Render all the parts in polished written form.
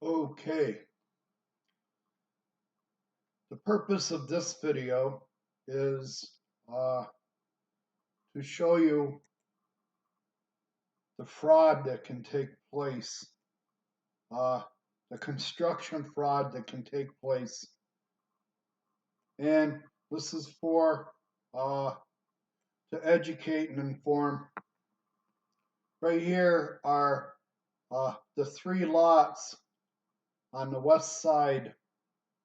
Okay, the purpose of this video is to show you the fraud that can take place, the construction fraud that can take place. And this is for to educate and inform. Right here are the 3 lots on the west side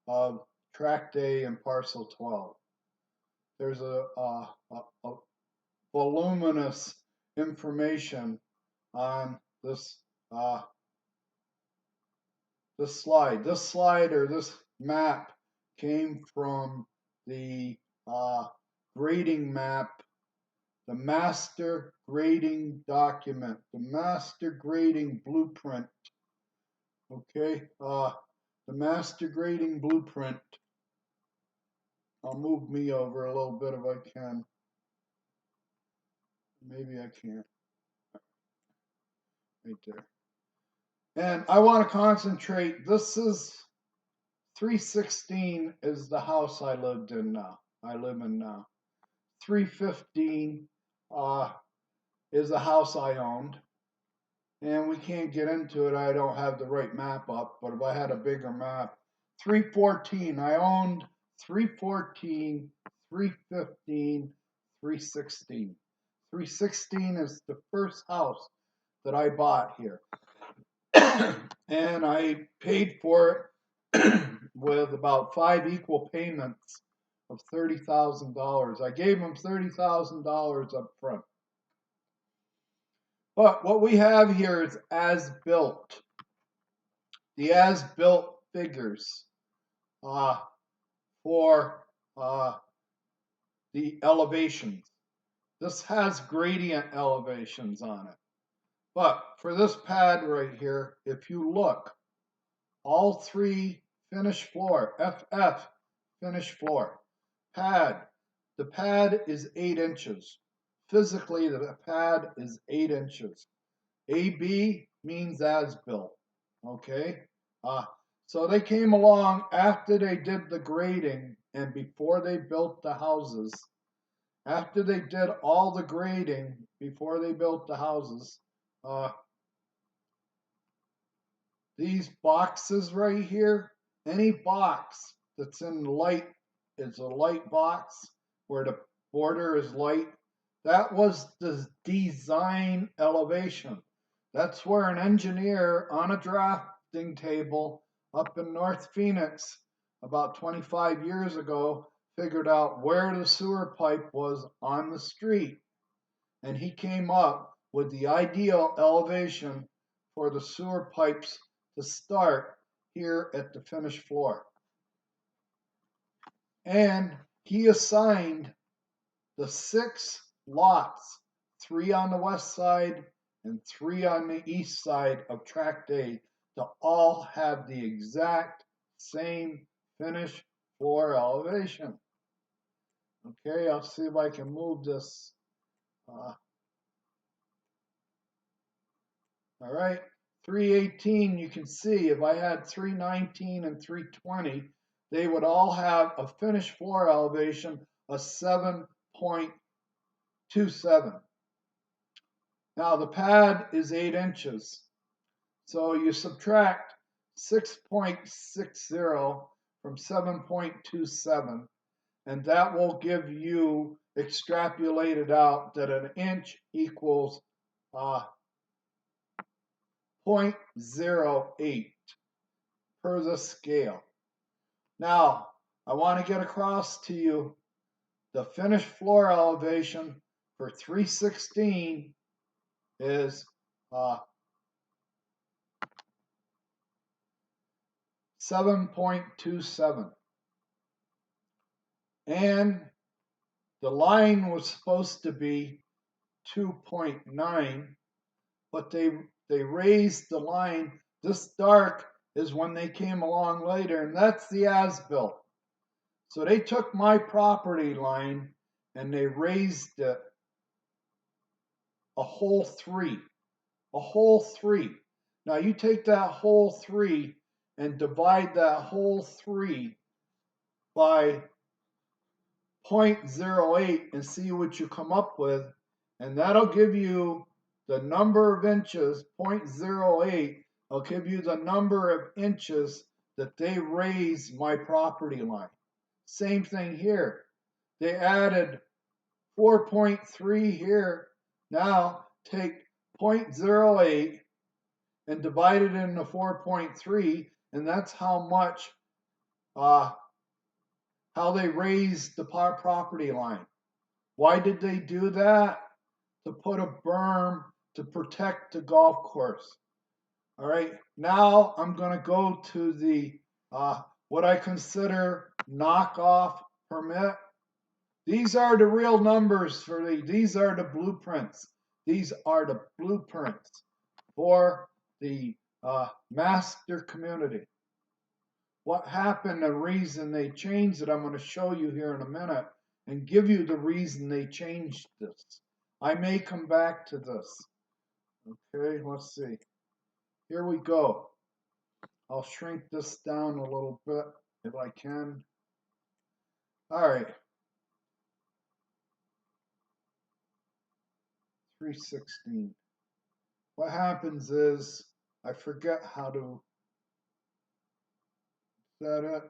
of Tract A and Parcel 12. There's a voluminous information on this this slide. This slide or this map came from the grading map, the master grading document, the master grading blueprint. Okay, the master grading blueprint. I'll move me over a little bit if I can. Maybe I can't. Right there. And I want to concentrate. This is 316 is the house I live in now. 315 is the house I owned. And we can't get into it. I don't have the right map up. But if I had a bigger map, 314. I owned 314, 315, 316. 316 is the first house that I bought here. And I paid for it with about 5 equal payments of $30,000. I gave them $30,000 up front. But what we have here is as built. The as built figures for the elevations. This has gradient elevations on it. But for this pad right here, if you look, all 3 finished floor, FF finished floor, pad, the pad is 8 inches. Physically, the pad is 8 inches. AB means as built, okay? So they came along after they did the grading and before they built the houses. After they did all the grading before they built the houses, these boxes right here, any box that's in light is a light box where the border is light. That was the design elevation. That's where an engineer on a drafting table up in North Phoenix about 25 years ago figured out where the sewer pipe was on the street. And he came up with the ideal elevation for the sewer pipes to start here at the finished floor. And he assigned the 6 lots, 3 on the west side and 3 on the east side of Tract A, to all have the exact same finished floor elevation. Okay, I'll see if I can move this. All right, 318, you can see if I had 319 and 320, they would all have a finished floor elevation of 7.27. Now the pad is 8 inches. So you subtract 6.60 from 7.27, and that will give you extrapolated out that an inch equals 0.08 per the scale. Now, I want to get across to you the finished floor elevation for 316 is 7.27. And the line was supposed to be 2.9, but they raised the line. This dark is when they came along later, and that's the as-built. So they took my property line and they raised it a whole 3. A whole 3. Now you take that whole 3 and divide that whole 3 by 0.08 and see what you come up with. And that'll give you the number of inches, 0.08, will give you the number of inches that they raised my property line. Same thing here. They added 4.3 here. Now take 0.08 and divide it into 4.3, and that's how much, how they raised the property line. Why did they do that? To put a berm to protect the golf course. All right, now I'm going to go to the what I consider knockoff permit. These are the real numbers for these are the blueprints. These are the blueprints for the master community. What happened, the reason they changed it, I'm going to show you here in a minute and give you the reason they changed this. I may come back to this. Okay, let's see. Here we go. I'll shrink this down a little bit if I can. All right. 316. What happens is I forget how to. Is that it?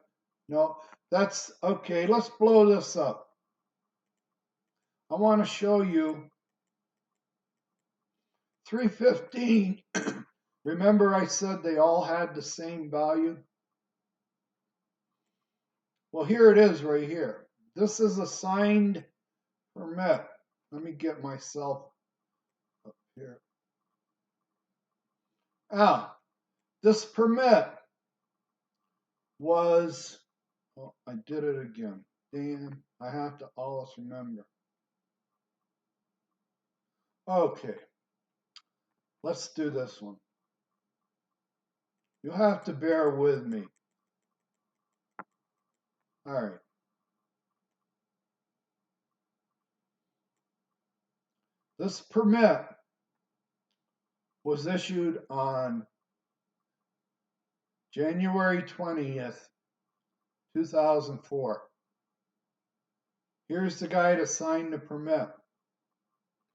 No, that's okay. Let's blow this up. I want to show you 315. Remember I said they all had the same value? Well, here it is right here. This is a signed permit. Let me get myself up here. This permit was, oh, I did it again. Damn, I have to always remember. Okay, let's do this one. You'll have to bear with me. All right. This permit was issued on January 20th, 2004. Here's the guy to sign the permit.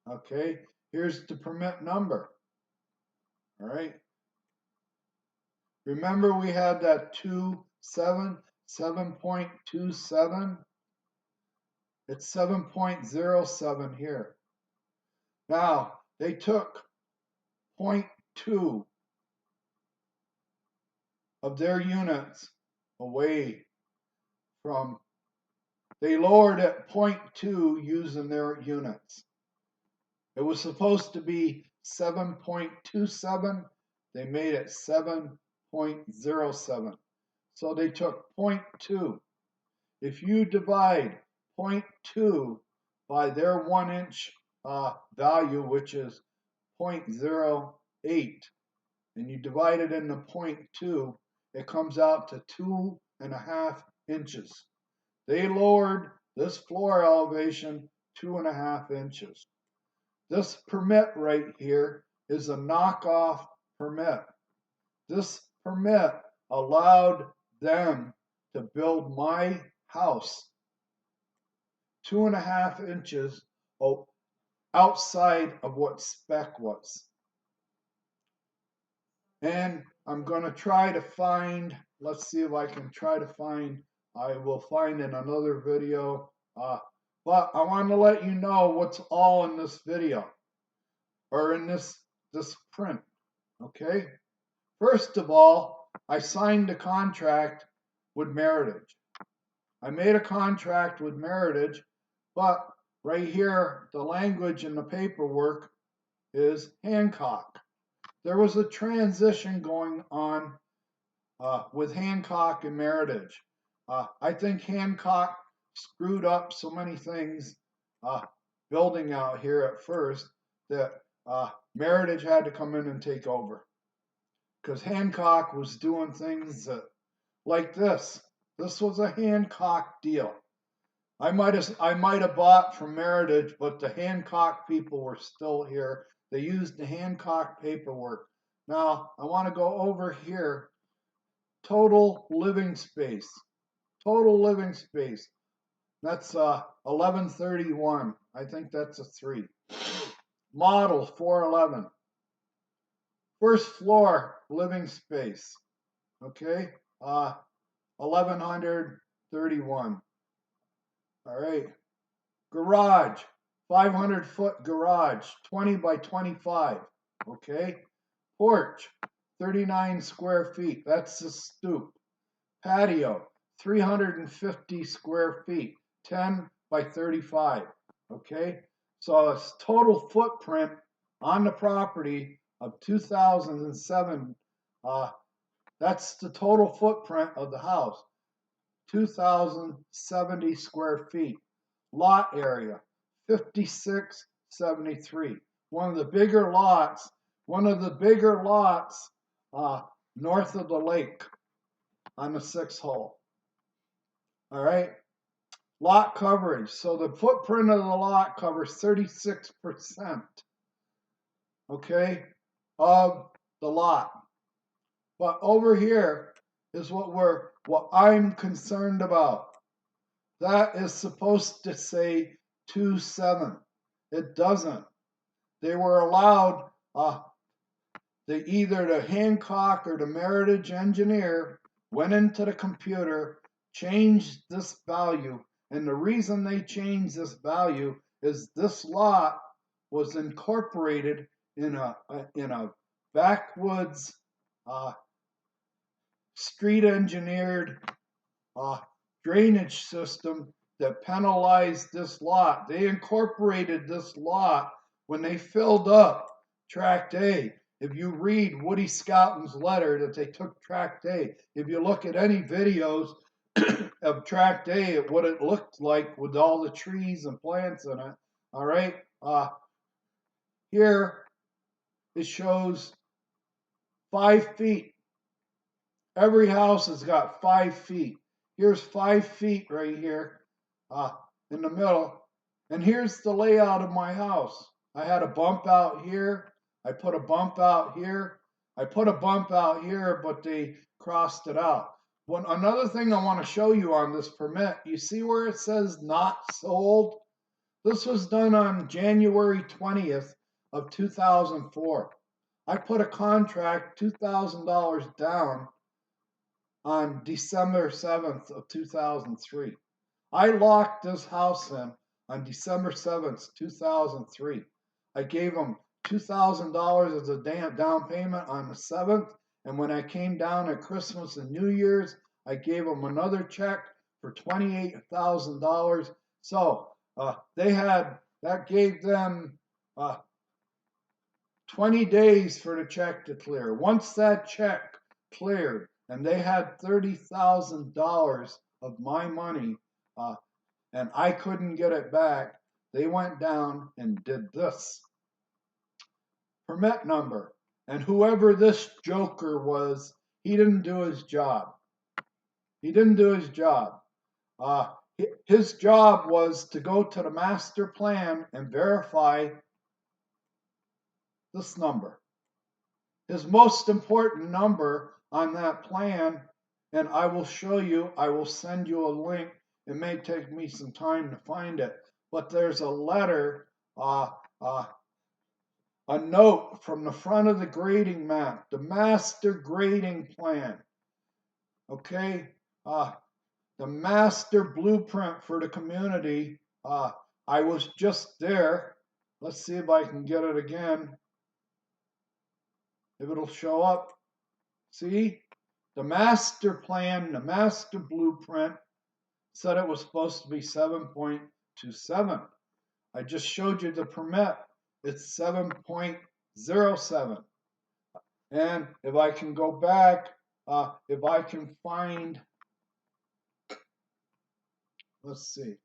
Okay, here's the permit number. All right. Remember we had that 7.27? It's 7.07 here. Now, they took 0.2 of their units away from, they lowered it 0.2 using their units. It was supposed to be 7.27. They made it 7.07. So they took 0.2. If you divide 0.2 by their 1 inch value, which is 0.08, and you divide it into 0.2, it comes out to 2.5 inches. They lowered this floor elevation 2.5 inches. This permit right here is a knockoff permit. This permit allowed them to build my house 2.5 inches outside of what spec was. And I'm going to try to find, let's see if I can try to find, I will find in another video, but I want to let you know what's all in this video, or in this print, okay? First of all, I signed a contract with Meritage. I made a contract with Meritage, but right here, the language in the paperwork is Hancock. There was a transition going on with Hancock and Meritage. I think Hancock screwed up so many things building out here at first that Meritage had to come in and take over. Because Hancock was doing things that, like this. This was a Hancock deal. I might have bought from Meritage, but the Hancock people were still here. They used the Hancock paperwork. Now, I want to go over here total living space. Total living space. That's 1131. I think that's a 3. Model 411. First floor living space. Okay, 1131. All right. Garage, 500-foot garage, 20 by 25. Okay. Porch, 39 square feet. That's the stoop. Patio, 350 square feet, 10 by 35. Okay. So it's total footprint on the property of 2007. That's the total footprint of the house. 2,070 square feet. Lot area, 5673. One of the bigger lots north of the lake on the 6th hole. All right. Lot coverage. So the footprint of the lot covers 36%, okay, of the lot. But over here is what I'm concerned about. That is supposed to say 2.7. It doesn't. They were allowed, either the Hancock or the Meritage engineer went into the computer, changed this value, and the reason they changed this value is this lot was incorporated in a backwoods, street engineered drainage system that penalized this lot. They incorporated this lot when they filled up Tract A. If you read Woody Scouten's letter that they took Tract A, if you look at any videos of Tract A, what it looked like with all the trees and plants in it, all right? Here it shows 5 feet. Every house has got 5 feet. Here's 5 feet right here in the middle. And here's the layout of my house. I had a bump out here. I put a bump out here. I put a bump out here, but they crossed it out. Another thing I want to show you on this permit, you see where it says not sold? This was done on January 20th of 2004. I put a contract, $2,000 down on December 7th of 2003. I locked this house in on December 7th, 2003. I gave them $2,000 as a down payment on the 7th, and when I came down at Christmas and New Year's, I gave them another check for $28,000. So that gave them 20 days for the check to clear. Once that check cleared, and they had $30,000 of my money, and I couldn't get it back, they went down and did this. Permit number. And whoever this joker was, he didn't do his job. He didn't do his job. His job was to go to the master plan and verify this number. His most important number on that plan, and I will show you, I will send you a link. It may take me some time to find it, but there's a letter, a note from the front of the grading map, the master grading plan, okay? The master blueprint for the community. I was just there. Let's see if I can get it again. If it'll show up. See? The master plan, the master blueprint said it was supposed to be 7.27. I just showed you the permit. It's 7.07. And if I can go back, if I can find, let's see.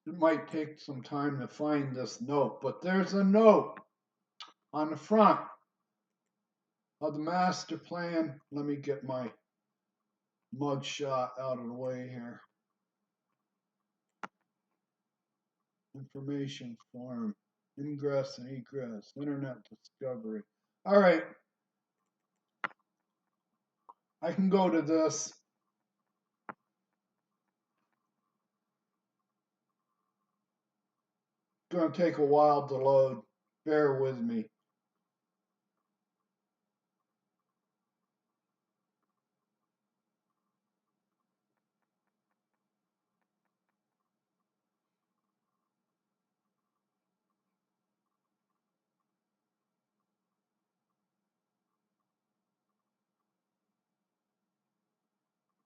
It might take some time to find this note, but there's a note on the front of the master plan. Let me get my mug shot out of the way here. Information form, ingress and egress, internet discovery. All right. I can go to this. It's going to take a while to load. Bear with me.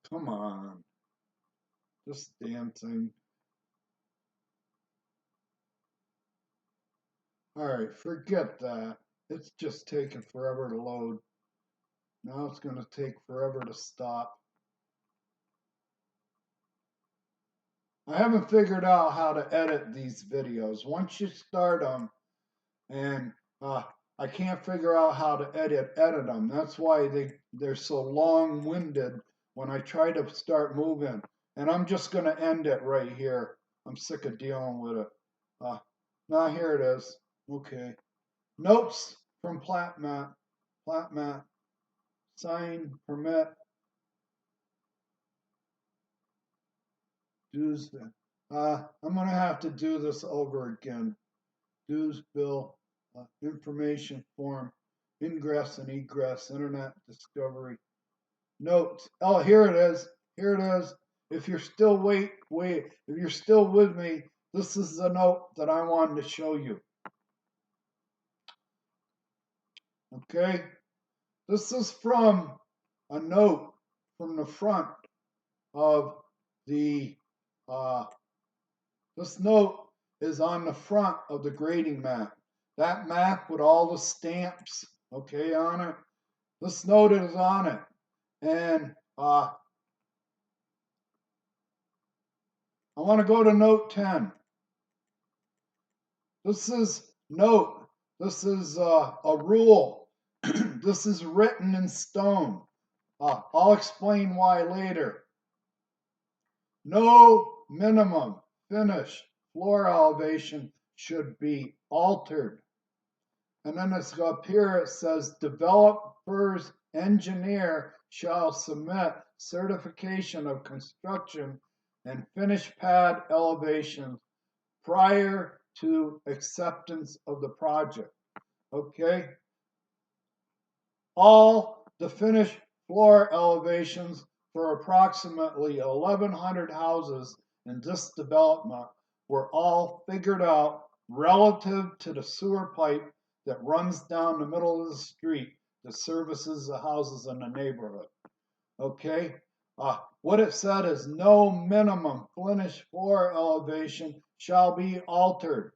Come on. This damn thing. Alright, forget that. It's just taking forever to load. Now it's going to take forever to stop. I haven't figured out how to edit these videos. Once you start them, and I can't figure out how to edit them. That's why they're so long-winded when I try to start moving. And I'm just going to end it right here. I'm sick of dealing with it. Now here it is. Okay. Notes from plat map. Sign, permit. Dues. I'm going to have to do this over again. Dues bill, information form, ingress and egress, internet discovery. Notes. Oh, here it is. Here it is. If you're still if you're still with me, this is the note that I wanted to show you. Okay? This is from a note from the front of the, this note is on the front of the grading map. That map with all the stamps, okay, on it. This note is on it. And I want to go to note 10. This is note. This is a rule. This is written in stone. I'll explain why later. No minimum finish floor elevation should be altered. And then it's up here, it says developer's engineer shall submit certification of construction and finished pad elevations prior to acceptance of the project. Okay? All the finished floor elevations for approximately 1,100 houses in this development were all figured out relative to the sewer pipe that runs down the middle of the street that services the houses in the neighborhood. Okay? What it said is no minimum finished floor elevation shall be altered.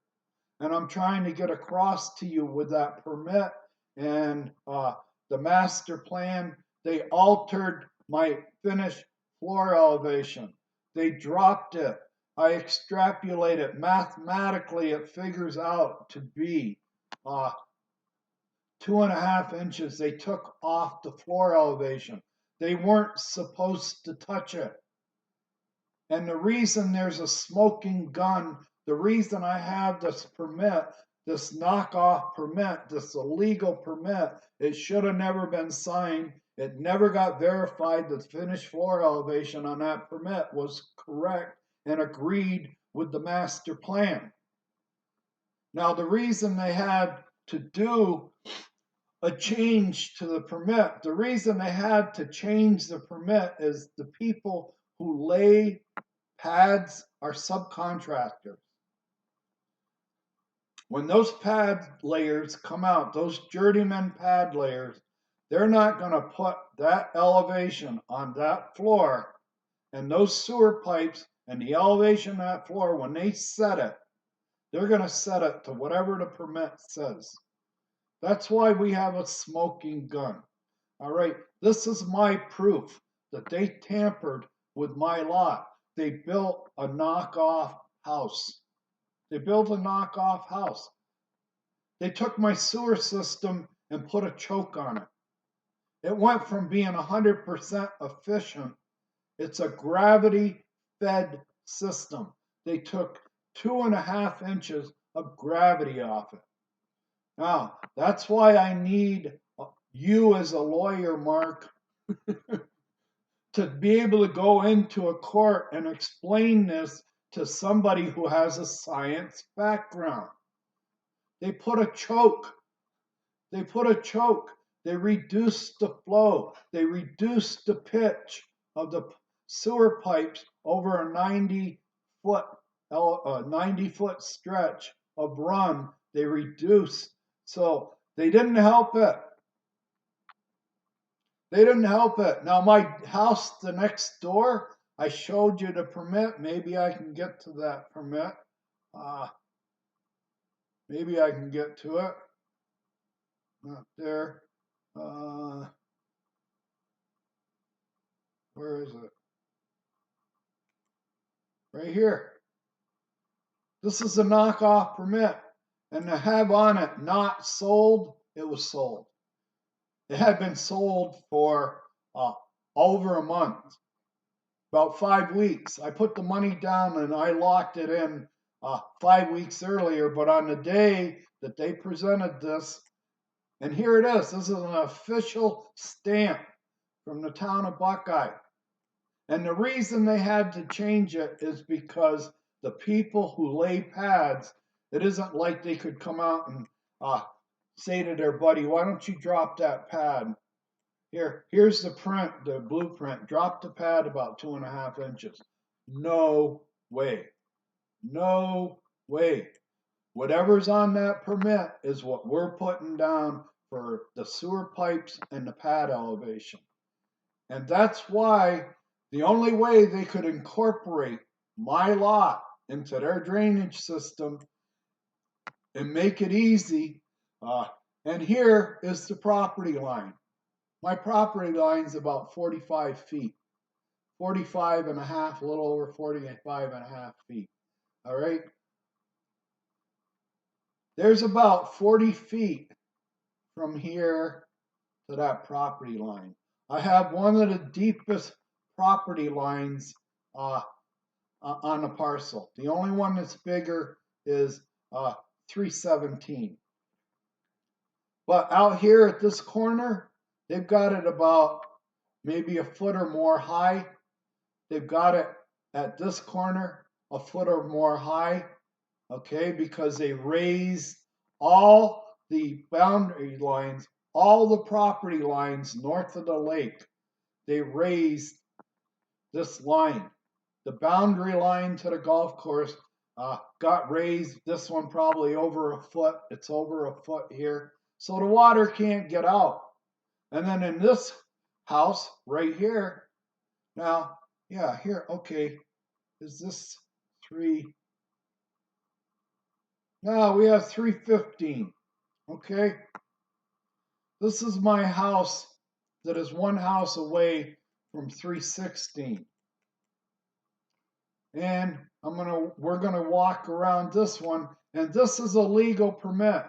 And I'm trying to get across to you with that permit and the master plan. They altered my finished floor elevation. They dropped it. I extrapolate it. Mathematically, it figures out to be 2.5 inches they took off the floor elevation. They weren't supposed to touch it. And the reason there's a smoking gun, the reason I have this permit, this knockoff permit, this illegal permit, it should have never been signed. It never got verified. The finished floor elevation on that permit was correct and agreed with the master plan. Now, the reason they had to do a change to the permit, the reason they had to change the permit is the people who lay pads are subcontractors. When those pad layers come out, those journeyman pad layers, they're not going to put that elevation on that floor, and those sewer pipes and the elevation of that floor, when they set it, they're going to set it to whatever the permit says. That's why we have a smoking gun. All right, this is my proof that they tampered with my lot. They built a knockoff house. They built a knockoff house. They took my sewer system and put a choke on it. It went from being 100% efficient. It's a gravity-fed system. They took 2.5 inches of gravity off it. Now, that's why I need you as a lawyer, Mark, to be able to go into a court and explain this to somebody who has a science background. They put a choke. They put a choke. They reduced the flow. They reduced the pitch of the sewer pipes over a 90-foot stretch of run. They reduced. So they didn't help it. They didn't help it. Now my house, the next door, I showed you the permit. Maybe I can get to that permit. Maybe I can get to it. Not there. Where is it? Right here. This is a knockoff permit. And to have on it not sold, it was sold. It had been sold for over a month, about 5 weeks. I put the money down and I locked it in 5 weeks earlier, but on the day that they presented this, and here it is, this is an official stamp from the town of Buckeye. And the reason they had to change it is because the people who lay pads, it isn't like they could come out and say to their buddy, why don't you drop that pad? Here's the print, the blueprint. Drop the pad about 2.5 inches. No way. No way. Whatever's on that permit is what we're putting down for the sewer pipes and the pad elevation. And that's why the only way they could incorporate my lot into their drainage system and make it easy, and here is the property line. My property line is about 45 feet. 45 and a half, a little over 45 and a half feet. All right? There's about 40 feet from here to that property line. I have one of the deepest property lines on a parcel. The only one that's bigger is 317. But out here at this corner, they've got it about maybe a foot or more high. They've got it at this corner a foot or more high, okay, because they raised all the boundary lines, all the property lines north of the lake. They raised this line. The boundary line to the golf course got raised. This one probably over a foot. It's over a foot here. So the water can't get out. And then in this house right here, now, yeah, here, okay, is this 3? No, we have 315, okay? This is my house that is one house away from 316. And we're gonna walk around this one, and this is a legal permit.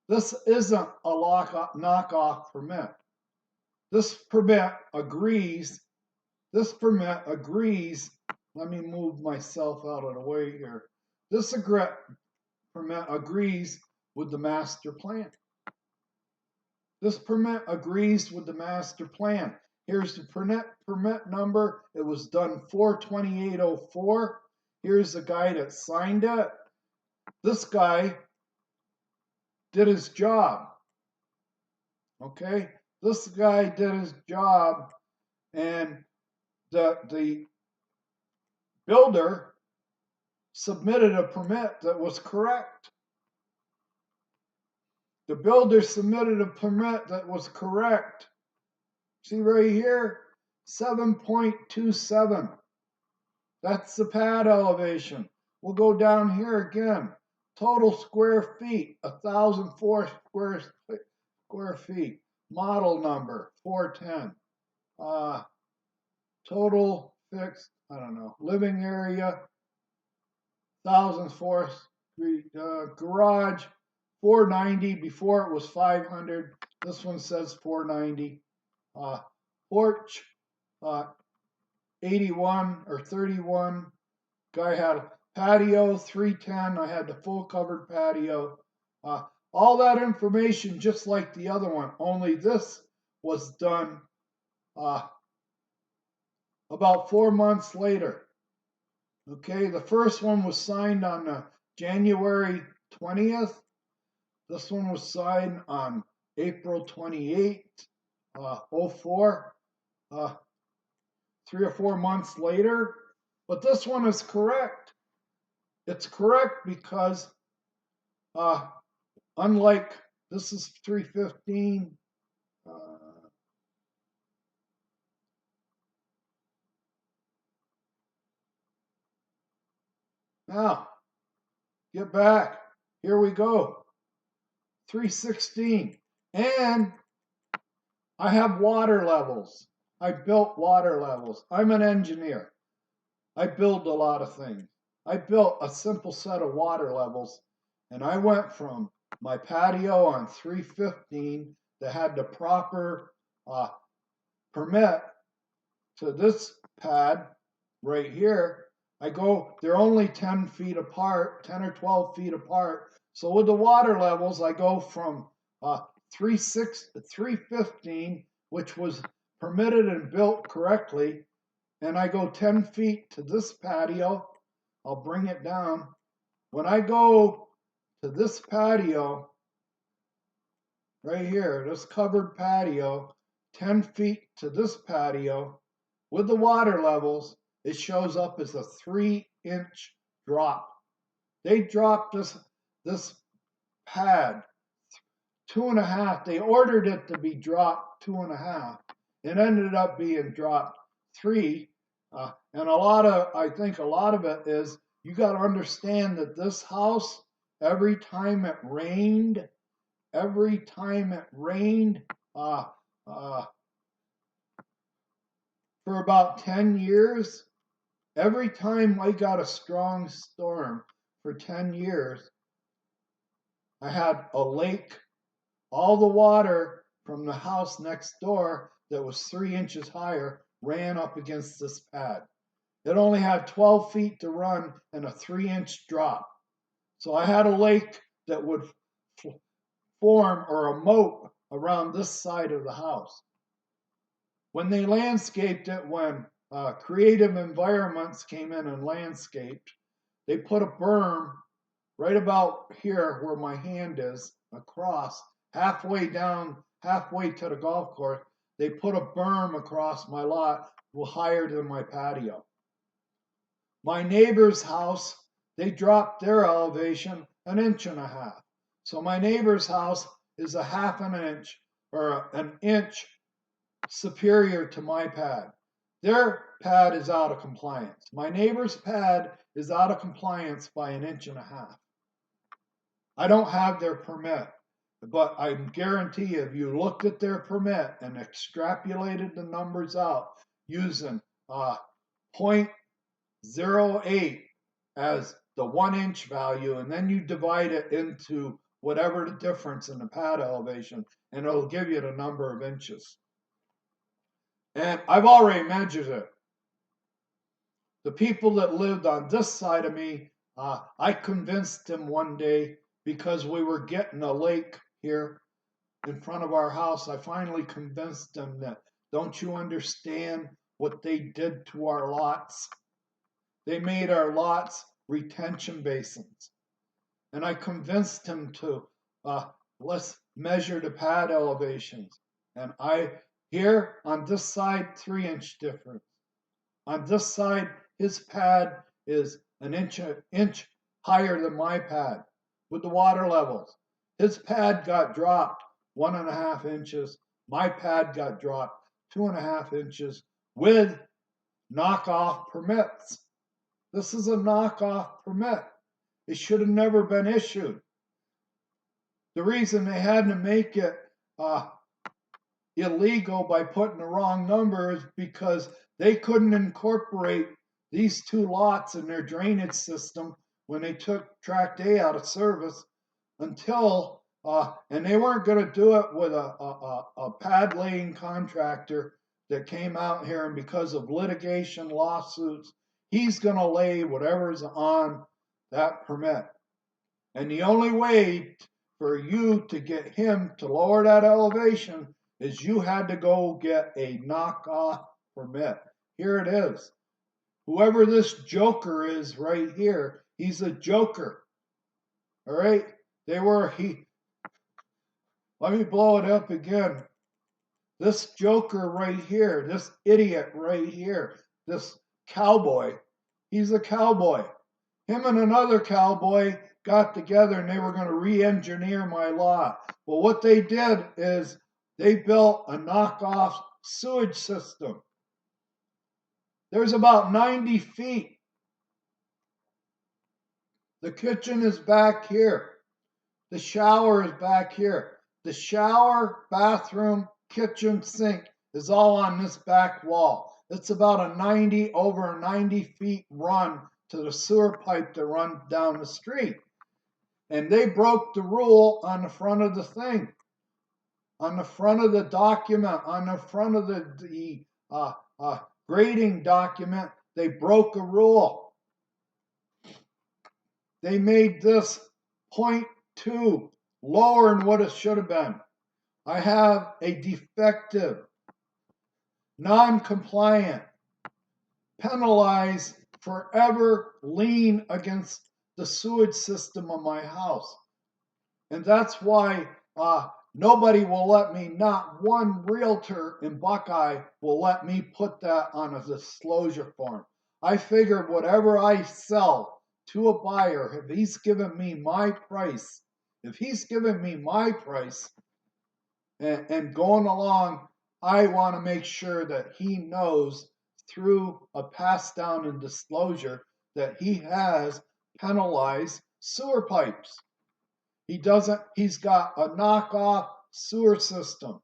This isn't a knockoff permit. This permit agrees. Let me move myself out of the way here. This permit agrees with the master plan. This permit agrees with the master plan. Here's the permit number. It was done 4/28/04. Here's the guy that signed it. This guy did his job. Okay? This guy did his job, and the builder submitted a permit that was correct. The builder submitted a permit that was correct. See right here, 7.27. That's the pad elevation. We'll go down here again. Total square feet, 1,004 square feet. Model number, 410. Total fixed, I don't know, living area, 1,004 feet. Garage, 490. Before it was 500. This one says 490. Porch, 81 or 31. Guy had a patio, 310. I had the full covered patio. All that information just like the other one, only this was done about 4 months later. Okay, the first one was signed on January 20th. This one was signed on April 28th, 04, 3 or 4 months later. But this one is correct. It's correct because unlike, this is 315, now, get back. Here we go. 316. And I have water levels. I built water levels. I'm an engineer. I build a lot of things. I built a simple set of water levels, and I went from my patio on 315 that had the proper permit to this pad right here. They're only 10 feet apart, 10 or 12 feet apart. So with the water levels, I go from 315, which was permitted and built correctly, and I go 10 feet to this patio. I'll bring it down. When I go to this patio, right here, this covered patio, 10 feet to this patio, with the water levels, it shows up as a 3-inch drop. They dropped this pad 2.5. They ordered it to be dropped 2.5. It ended up being dropped 3. And I think a lot of it is, you got to understand that this house, every time it rained, for about 10 years, every time I got a strong storm for 10 years, I had a lake. All the water from the house next door that was 3 inches higher ran up against this pad. It only had 12 feet to run and a 3-inch drop. So I had a lake that would form, or a moat, around this side of the house. When they landscaped it, when Creative Environments came in and landscaped, they put a berm right about here where my hand is, across, halfway down, halfway to the golf course. They put a berm across my lot, higher than my patio. My neighbor's house, they dropped their elevation 1.5 inches. So my neighbor's house is 1/2 inch or 1 inch superior to my pad. Their pad is out of compliance. My neighbor's pad is out of compliance by 1.5 inches. I don't have their permit, but I guarantee you, if you looked at their permit and extrapolated the numbers out using 0.08 as the 1-inch value, and then you divide it into whatever the difference in the pad elevation, and it'll give you the number of inches. And I've already measured it. The people that lived on this side of me, I convinced them one day, because we were getting a lake here in front of our house. I finally convinced them that, don't you understand what they did to our lots? They made our lots retention basins. And I convinced him to, let's measure the pad elevations. And here on this side, 3-inch difference. On this side, his pad is 1 inch higher than my pad with the water levels. His pad got dropped 1.5 inches. My pad got dropped 2.5 inches with knockoff permits. This is a knockoff permit. It should have never been issued. The reason they had to make it illegal by putting the wrong number is because they couldn't incorporate these 2 lots in their drainage system when they took Tract A out of service until, and they weren't going to do it with a pad laying contractor that came out here, and because of litigation, lawsuits, he's going to lay whatever's on that permit. And the only way for you to get him to lower that elevation is you had to go get a knockoff permit. Here it is. Whoever this joker is right here, he's a joker. All right? Let me blow it up again. This joker right here, this idiot right here, this cowboy, he's a cowboy. Him and another cowboy got together and they were going to re-engineer my lot. Well, what they did is they built a knockoff sewage system. There's about 90 feet. The kitchen is back here. The shower is back here. The shower, bathroom, kitchen, sink is all on this back wall. It's about over 90 feet run to the sewer pipe to run down the street. And they broke the rule on the front of the thing, on the front of the document, on the front of the grading document. They broke a rule. They made this 0.2 lower than what it should have been. I have a defective, non-compliant, penalized, forever lien against the sewage system of my house. And that's why nobody will let me, not one realtor in Buckeye will let me put that on a disclosure form. I figured whatever I sell to a buyer, if he's given me my price, and going along, I want to make sure that he knows through a pass down and disclosure that he has penalized sewer pipes. He's got a knockoff sewer system.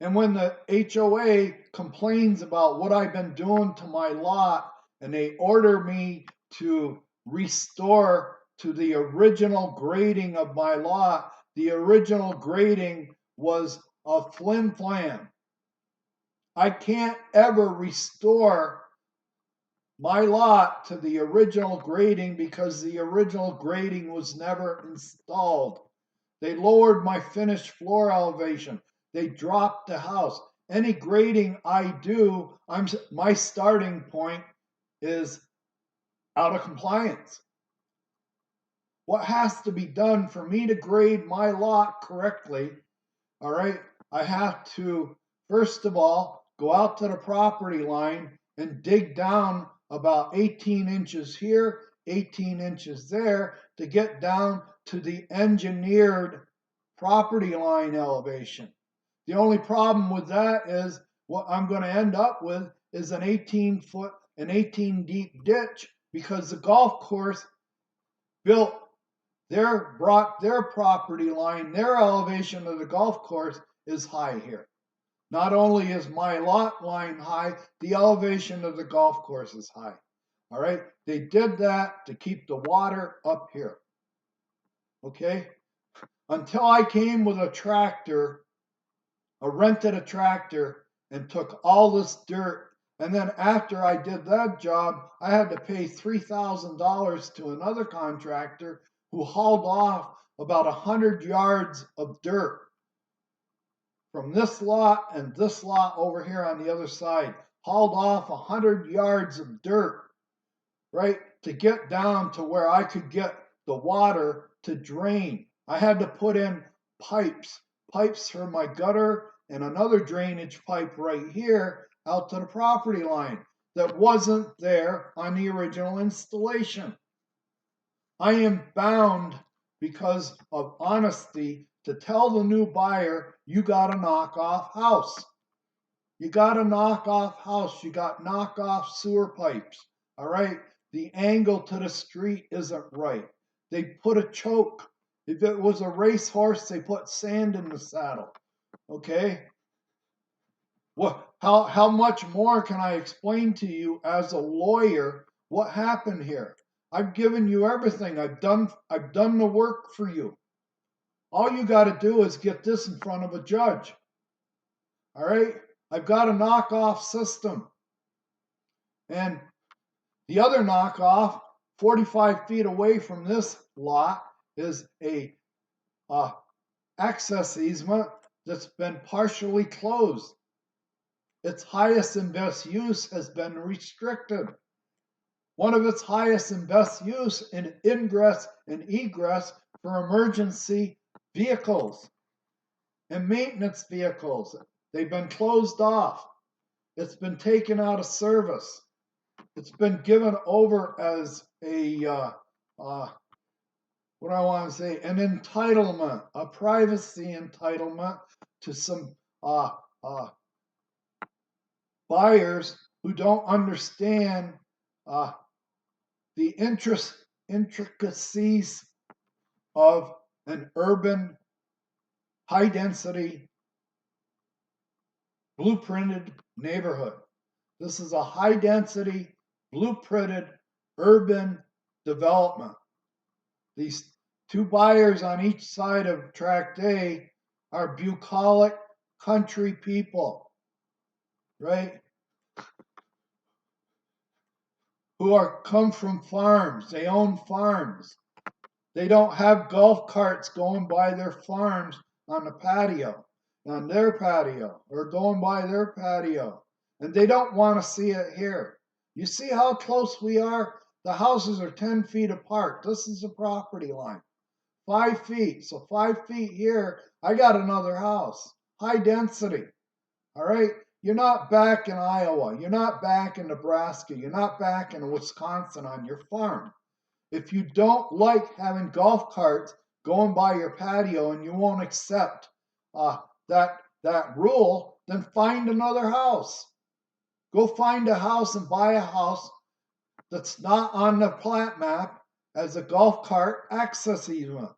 And when the HOA complains about what I've been doing to my lot and they order me to restore to the original grading of my lot, the original grading was a flim-flam. I can't ever restore my lot to the original grading because the original grading was never installed. They lowered my finished floor elevation. They dropped the house. Any grading I do, my starting point is out of compliance. What has to be done for me to grade my lot correctly, all right, I have to, first of all, go out to the property line and dig down about 18 inches here, 18 inches there to get down to the engineered property line elevation. The only problem with that is what I'm going to end up with is an 18 deep ditch because the golf course brought their property line, their elevation of the golf course is high here. Not only is my lot line high, the elevation of the golf course is high. All right, they did that to keep the water up here. Okay, until I came with a tractor, rented a tractor, and took all this dirt. And then after I did that job, I had to pay $3,000 to another contractor who hauled off about 100 yards of dirt from this lot and this lot over here on the other side. Hauled off 100 yards of dirt, right, to get down to where I could get the water to drain. I had to put in pipes for my gutter and another drainage pipe right here out to the property line that wasn't there on the original installation. I am bound, because of honesty, to tell the new buyer, you got a knockoff house. You got a knockoff house. You got knockoff sewer pipes. All right? The angle to the street isn't right. They put a choke. If it was a racehorse, they put sand in the saddle. Okay? How much more can I explain to you as a lawyer what happened here? I've given you everything. I've done the work for you. All you got to do is get this in front of a judge. All right? I've got a knockoff system. And the other knockoff, 45 feet away from this lot, is a access easement that's been partially closed. its highest and best use has been restricted. One of its highest and best use in ingress and egress for emergency vehicles and maintenance vehicles. They've been closed off. It's been taken out of service. It's been given over as a, what do I want to say, an entitlement, a privacy entitlement to some buyers who don't understand the intricacies of an urban, high-density, blueprinted neighborhood. This is a high-density, blueprinted, urban development. These two buyers on each side of Tract A are bucolic country people, right? Who come from farms. They own farms. They don't have golf carts going by their farms on the patio, on their patio, or going by their patio. And they don't want to see it here. You see how close we are? The houses are 10 feet apart. This is the property line. 5 feet. So 5 feet here, I got another house. High density. All right? You're not back in Iowa. You're not back in Nebraska. You're not back in Wisconsin on your farm. If you don't like having golf carts going by your patio and you won't accept that rule, then find another house. Go find a house and buy a house that's not on the plat map as a golf cart access easement.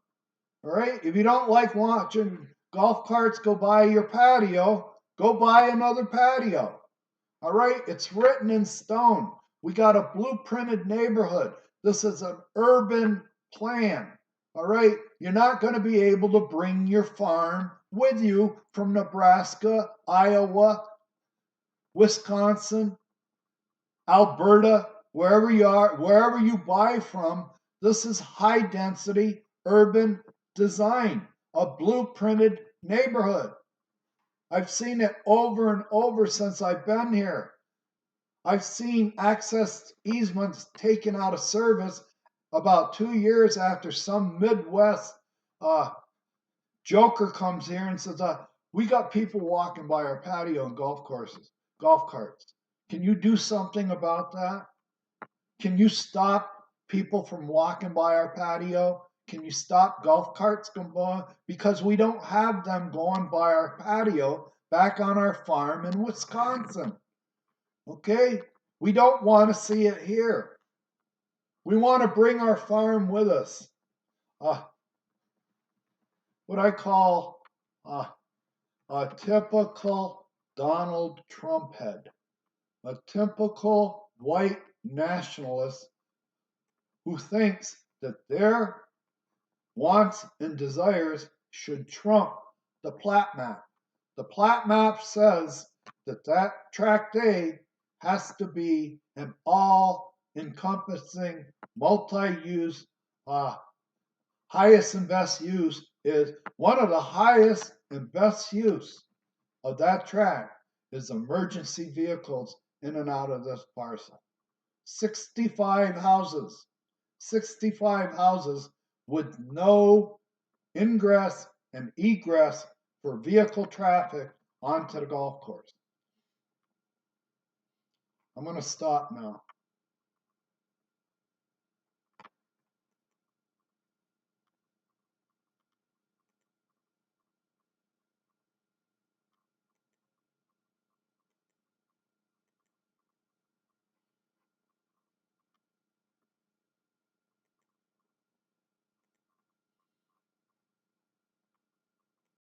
All right? If you don't like watching golf carts go by your patio, go buy another patio. All right? It's written in stone. We got a blueprinted neighborhood. This is an urban plan. All right? You're not going to be able to bring your farm with you from Nebraska, Iowa, Wisconsin, Alberta, wherever you are, wherever you buy from. This is high density urban design, a blueprinted neighborhood. I've seen it over and over since I've been here. I've seen access easements taken out of service about 2 years after some Midwest joker comes here and says, we got people walking by our patio and golf carts. Can you do something about that? Can you stop people from walking by our patio? Can you stop golf carts going by? Because we don't have them going by our patio back on our farm in Wisconsin. Okay? We don't want to see it here. We want to bring our farm with us. What I call a typical Donald Trump head. A typical white nationalist who thinks that their wants and desires should trump the plat map. The plat map says that Tract A has to be an all-encompassing, multi-use, highest and best use is one of the highest and best use of that tract is emergency vehicles in and out of this parcel. 65 houses. 65 houses with no ingress and egress for vehicle traffic onto the golf course. I'm going to stop now.